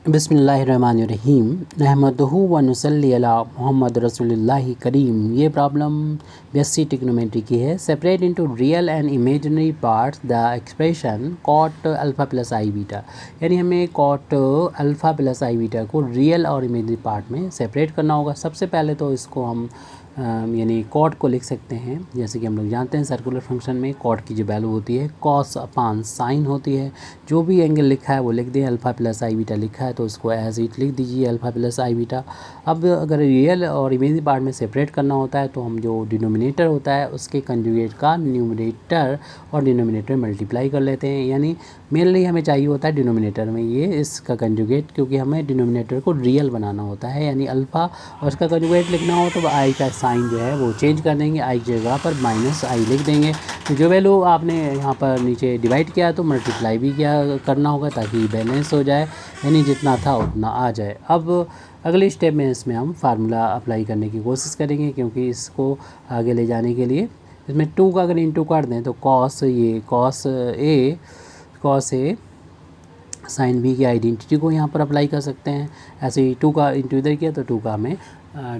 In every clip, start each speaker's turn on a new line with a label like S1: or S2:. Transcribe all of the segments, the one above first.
S1: बिस्मिल्लाहिर्रहमानिर्रहीम नहमदुहु व नुसल्ली अला मोहम्मद रसूलुल्लाहि करीम। ये प्रॉब्लम बेसी ट्रिग्नोमेट्री की है। Separate into real and imaginary parts the expression cot alpha plus i beta, यानी हमें cot alpha plus i beta को रियल और इमेजिनरी पार्ट में सेपरेट करना होगा। सबसे पहले तो इसको हम यानी कॉट को लिख सकते हैं, जैसे कि हम लोग जानते हैं सर्कुलर फंक्शन में कॉट की जो वैल्यू होती है कॉस अपान साइन होती है। जो भी एंगल लिखा है वो लिख दें, अल्फ़ा प्लस आई बीटा लिखा है तो उसको एज इट लिख दीजिए अल्फ़ा प्लस आई बीटा। अब अगर रियल और इमेजिनरी पार्ट में सेपरेट करना होता है तो हम जो डिनोमिनेटर होता है उसके कंजुगेट का न्यूमरेटर और डिनोमिनेटर मल्टीप्लाई कर लेते हैं, यानी मेनली हमें चाहिए होता है डिनोमिनेटर में ये इसका कंजुगेट, क्योंकि हमें डिनोमिनेटर को रियल बनाना होता है, यानी अल्फ़ा और उसका कंजुगेट लिखना हो तो आई का साइन जो है वो चेंज कर देंगे, आई की जगह पर माइनस आई लिख देंगे। तो जो वैल्यू आपने यहाँ पर नीचे डिवाइड किया तो मल्टीप्लाई भी किया करना होगा ताकि बैलेंस हो जाए, यानी जितना था उतना आ जाए। अब अगले स्टेप में इसमें हम फार्मूला अप्लाई करने की कोशिश करेंगे, क्योंकि इसको आगे ले जाने के लिए इसमें 2 का अगर इंटू कर दें तो कॉस ए साइन बी की आइडेंटिटी को यहाँ पर अप्लाई कर सकते हैं। ऐसे ही 2 का इंटू इधर किया तो 2 का हमें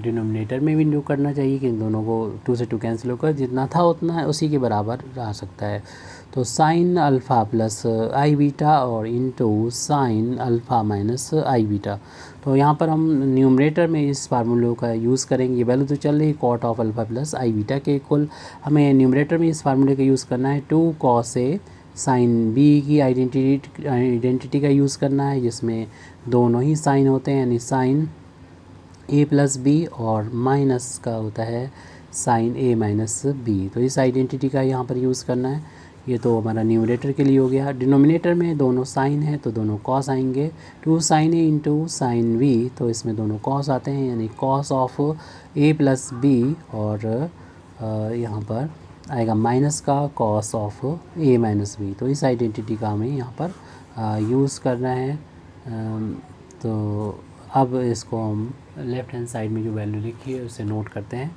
S1: डिनोमिनेटर में भी इंटू करना चाहिए, कि इन दोनों को 2 से 2 कैंसिल होकर जितना था उतना है उसी के बराबर आ सकता है। तो sine alpha plus i beta और इंटू साइन अल्फ़ा माइनस आई बीटा। तो यहाँ पर हम न्यूमरेटर में इस फार्मूले का यूज़ करेंगे। ये वैल्यू तो चल रही cot of alpha plus i beta के इक्वल, हमें न्यूमरेटर में इस फार्मूले का यूज़ करना है 2 कॉस ए साइन बी की आइडेंटिटी का यूज़ करना है, जिसमें दोनों ही साइन होते हैं, यानी साइन ए प्लस बी और माइनस का होता है साइन ए माइनस बी। तो इस आइडेंटिटी का यहाँ पर यूज़ करना है। ये तो हमारा न्यूमरेटर के लिए हो गया। डिनोमिनेटर में दोनों साइन है तो दोनों कॉस आएंगे, 2 sine A into sine B, तो इसमें दोनों कॉस आते हैं, यानी cos of A plus B, और यहाँ पर आएगा माइनस का cos of A minus B. तो इस आइडेंटिटी का हमें यहाँ पर यूज़ करना है। तो अब इसको हम लेफ़्ट हैंड साइड में जो वैल्यू लिखी है उसे नोट करते हैं,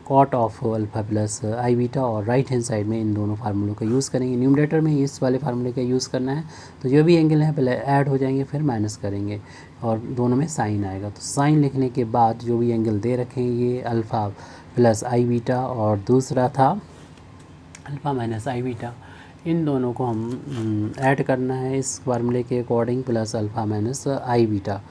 S1: cot of alpha plus i beta, और राइट हैंड साइड में इन दोनों फार्मूलों का यूज़ करेंगे। न्यूमरेटर में इस वाले फार्मूले का यूज़ करना है, तो जो भी एंगल है पहले ऐड हो जाएंगे फिर माइनस करेंगे और दोनों में साइन आएगा। तो साइन लिखने के बाद जो भी एंगल दे रखेंगे ये अल्फ़ा प्लस आई बीटा और दूसरा था अल्फ़ा माइनस आई बीटा, इन दोनों को हम ऐड करना है इस फार्मूले के अकॉर्डिंग, प्लस अल्फ़ा माइनस आई बीटा।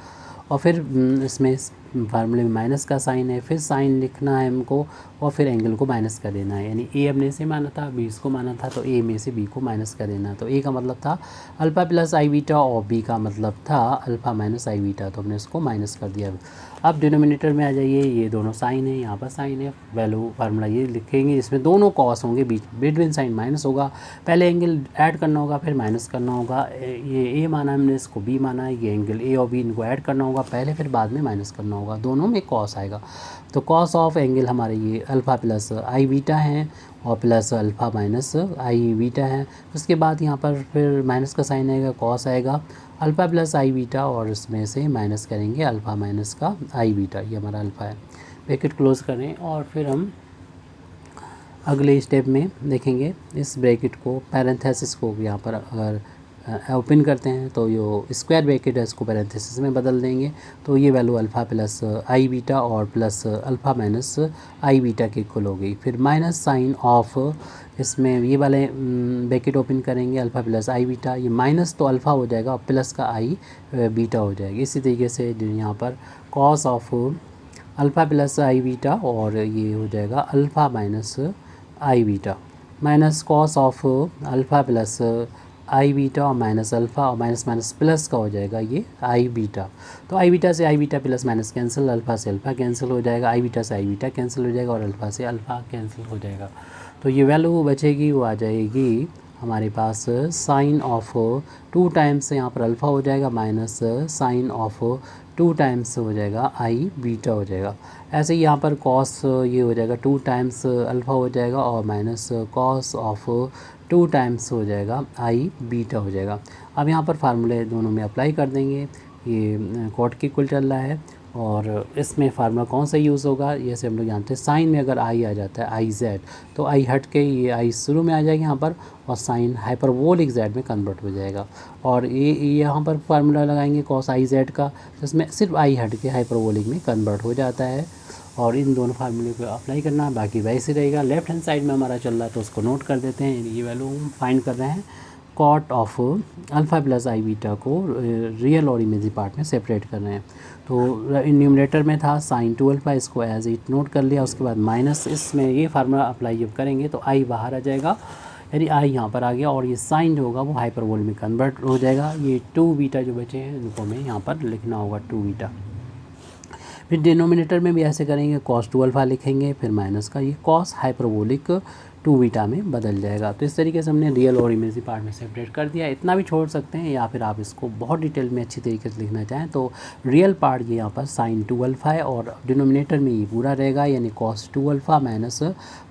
S1: और फिर इसमें फार्मूले में माइनस का साइन है, फिर साइन लिखना है हमको और फिर एंगल को माइनस कर देना है, यानी ए हमने से माना था बी इसको माना था, तो ए में से बी को माइनस कर देना। तो ए का मतलब था अल्फ़ा प्लस आई बीटा और बी का मतलब था अल्फ़ा माइनस आई बीटा, तो हमने इसको माइनस कर दिया। अब डिनोमिनेटर में आ जाइए, ये दोनों साइन है, यहाँ पर साइन है, वैल्यू फार्मूला ये लिखेंगे, इसमें दोनों कॉस होंगे, बिटवीन साइन माइनस होगा, पहले एंगल ऐड करना होगा फिर माइनस करना होगा। ये ए माना हमने, इसको बी माना है, ये एंगल ए और बी इनको ऐड करना होगा पहले फिर बाद में माइनस करना होगा, दोनों में कॉस आएगा। तो कॉस ऑफ एंगल हमारे ये अल्फ़ा प्लस आई बीटा है और प्लस अल्फ़ा माइनस आई बीटा है। उसके बाद यहाँ पर फिर माइनस का साइन आएगा, कॉस आएगा अल्फ़ा प्लस आई बीटा और इसमें से माइनस करेंगे अल्फ़ा माइनस का आई बीटा, ये हमारा अल्फ़ा है। ब्रैकेट क्लोज़ करें और फिर हम अगले स्टेप में देखेंगे इस ब्रैकेट को, पैरेंथेसिस को यहाँ पर अगर ओपन करते हैं तो यो स्क्वायर ब्रैकेट है इसको पैरेंथेसिस में बदल देंगे, तो ये value alpha plus i beta और प्लस अल्फ़ा माइनस आई बीटा के इक्वल हो गई। फिर माइनस साइन ऑफ, इसमें ये वाले ब्रैकेट ओपन करेंगे अल्फ़ा प्लस आई बीटा, ये माइनस तो अल्फ़ा हो जाएगा और प्लस का आई बीटा हो जाएगा। इसी तरीके से यहाँ पर cos of alpha plus i beta और ये हो जाएगा alpha minus I beta, minus cos of alpha plus i beta और माइनस अल्फ़ा और माइनस माइनस प्लस का हो जाएगा ये आई बीटा। तो आई बीटा से I beta plus minus cancel, alpha से अल्फ़ा कैंसिल हो जाएगा, आई बीटा से आई बीटा कैंसिल हो जाएगा और अल्फ़ा से अल्फ़ा कैंसिल हो जाएगा। तो ये वैल्यू बचेगी वो आ जाएगी हमारे पास साइन ऑफ 2 टाइम्स यहाँ पर अल्फ़ा हो जाएगा माइनस साइन ऑफ 2 टाइम्स हो जाएगा आई बीटा हो जाएगा। ऐसे ही यहाँ पर कॉस ये हो जाएगा 2 टाइम्स अल्फ़ा हो जाएगा और माइनस कॉस ऑफ 2 टाइम्स हो जाएगा आई बीटा हो जाएगा। अब यहाँ पर फार्मूले दोनों में अप्लाई कर देंगे, ये कॉट के इक्वल चल रहा है और इसमें फार्मूला कौन सा यूज़ होगा, जैसे हम लोग जानते हैं साइन में अगर आई आ जाता है आई जेड, तो आई हट के ये आई शुरू में आ जाएगी यहाँ पर, और साइन हाइपरबोलिक जेड में कन्वर्ट हो जाएगा। और ये यहाँ पर फार्मूला लगाएंगे कॉस आई जेड का, तो इसमें सिर्फ आई हट के हाइपरबोलिक में कन्वर्ट हो जाता है। और इन दोनों फार्मूले को अप्लाई करना है, बाकी वैसे रहेगा। लेफ्ट हैंड साइड में हमारा चल रहा है तो उसको नोट कर देते हैं। ये वैल्यू हम फाइंड कर रहे हैं cot of alpha plus i beta को रियल और इमेजी पार्ट में सेपरेट कर रहे हैं। तो न्यूमरेटर में था साइन 2 अल्फ़ा, इसको एज इट नोट कर लिया। उसके बाद माइनस, इसमें ये फार्मूला अप्लाई जब करेंगे तो आई बाहर आ जाएगा, यानी आई यहाँ पर आ गया, और ये साइन जो होगा वो हाइपरबोल में कन्वर्ट हो जाएगा। ये 2 बीटा जो बचे हैं इनको हमें यहाँ पर लिखना होगा 2 बीटा। फिर डिनोमिनेटर में भी ऐसे करेंगे, कॉस 2 अल्फ़ा लिखेंगे, फिर माइनस का ये कॉस हाइपरबोलिक 2 बीटा में बदल जाएगा। तो इस तरीके से हमने रियल और इमेजी पार्ट में सेपरेट कर दिया। इतना भी छोड़ सकते हैं, या फिर आप इसको बहुत डिटेल में अच्छी तरीके से लिखना चाहें तो रियल पार्ट ये यहाँ पर साइन 2 अल्फ़ा है, और डिनोमिनेटर में ये पूरा रहेगा, यानी cos 2 alpha minus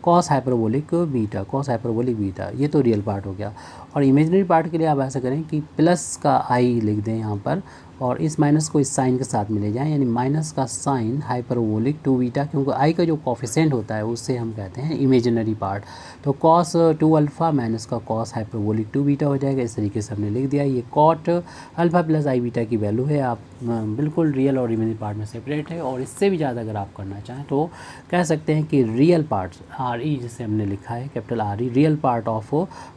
S1: cos hyperbolic beta, cos hyperbolic beta, ये तो रियल पार्ट हो गया। और इमेजिनरी पार्ट के लिए आप ऐसा करें कि प्लस का आई लिख दें यहाँ पर, और इस माइनस को इस साइन के साथ मिले जाएं, यानी माइनस का साइन हाइपरबोलिक 2 बीटा, क्योंकि आई का जो कोफिशिएंट होता है उससे हम कहते हैं इमेजिनरी पार्ट। तो कॉस 2 अल्फ़ा माइनस का कॉस हाइपरबोलिक 2 बीटा हो जाएगा। इस तरीके से हमने लिख दिया। ये cot alpha plus i beta की वैल्यू है। आप बिल्कुल रियल और इमेजिनरी पार्ट में सेपरेट है, और इससे भी ज़्यादा अगर आप करना चाहें तो कह सकते हैं कि रियल पार्ट आर ई, जिसे हमने लिखा है capital R E, real part of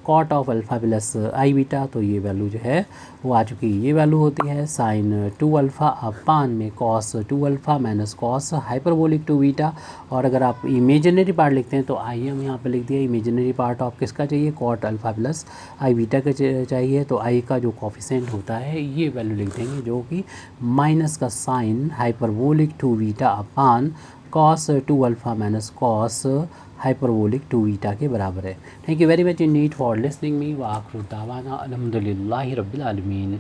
S1: cot of alpha plus i beta, तो ये वैल्यू जो है वो आ चुकी है। ये वैल्यू होती है साइन 2 अल्फ़ा अपान में cos 2 alpha minus cos hyperbolic 2 beta. और अगर आप इमेजिनरी पार्ट लिखते हैं तो आई हम यहाँ पे लिख दिया, इमेजिनरी पार्ट ऑफ किसका चाहिए, cot alpha plus i beta का चाहिए। तो आई का जो कोफिशिएंट होता है ये वैल्यू लिख देंगे, जो कि माइनस का साइन हाइपरबोलिक 2 बीटा अपान cos 2 alpha minus cos hyperbolic 2 beta के बराबर है। Thank you very much Indeed for listening me. व आखिर दावाना अल्हम्दुलिल्लाहि रब्बिल आलमीन।